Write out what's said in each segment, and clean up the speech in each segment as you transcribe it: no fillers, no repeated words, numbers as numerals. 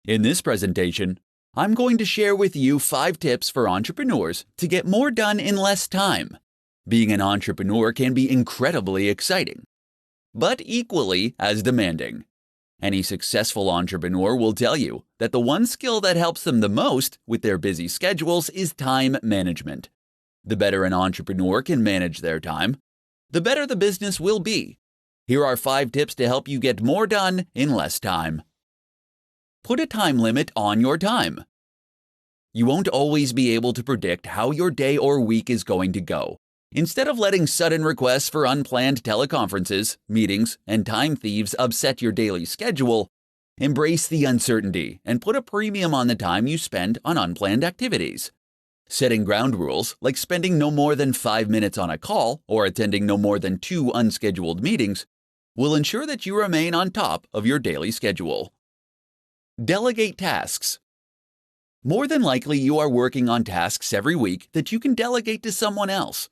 In this presentation, I'm going to share with you 5 tips for entrepreneurs to get more done in less time. Being an entrepreneur can be incredibly exciting, but equally as demanding. Any successful entrepreneur will tell you that the one skill that helps them the most with their busy schedules is time management. The better an entrepreneur can manage their time, the better the business will be. Here are 5 tips to help you get more done in less time. Put a time limit on your time. You won't always be able to predict how your day or week is going to go. Instead of letting sudden requests for unplanned teleconferences, meetings, and time thieves upset your daily schedule, embrace the uncertainty and put a premium on the time you spend on unplanned activities. Setting ground rules, like spending no more than 5 minutes on a call or attending no more than 2 unscheduled meetings, will ensure that you remain on top of your daily schedule. Delegate tasks. More than likely, you are working on tasks every week that you can delegate to someone else.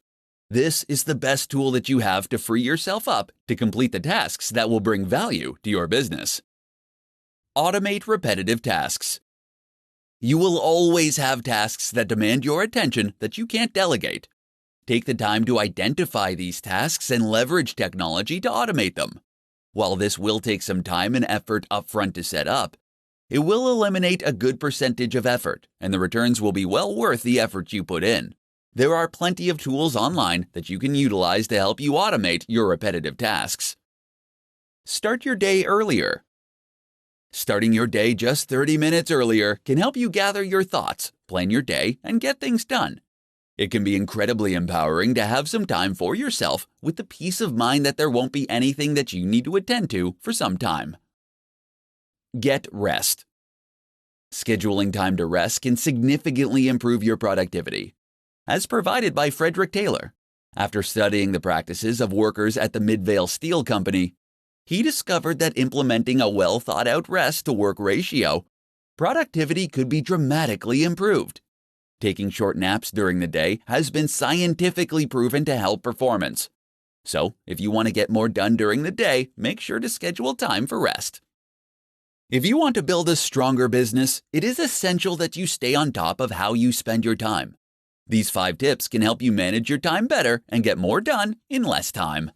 This is the best tool that you have to free yourself up to complete the tasks that will bring value to your business. Automate repetitive tasks. You will always have tasks that demand your attention that you can't delegate. Take the time to identify these tasks and leverage technology to automate them. While this will take some time and effort upfront to set up, it will eliminate a good percentage of effort, and the returns will be well worth the effort you put in. There are plenty of tools online that you can utilize to help you automate your repetitive tasks. Start your day earlier. Starting your day just 30 minutes earlier can help you gather your thoughts, plan your day, and get things done. It can be incredibly empowering to have some time for yourself with the peace of mind that there won't be anything that you need to attend to for some time. Get rest. Scheduling time to rest can significantly improve your productivity. As provided by Frederick Taylor, after studying the practices of workers at the Midvale Steel Company, he discovered that implementing a well-thought-out rest-to-work ratio, productivity could be dramatically improved. Taking short naps during the day has been scientifically proven to help performance. So, if you want to get more done during the day, make sure to schedule time for rest. If you want to build a stronger business, it is essential that you stay on top of how you spend your time. These 5 tips can help you manage your time better and get more done in less time.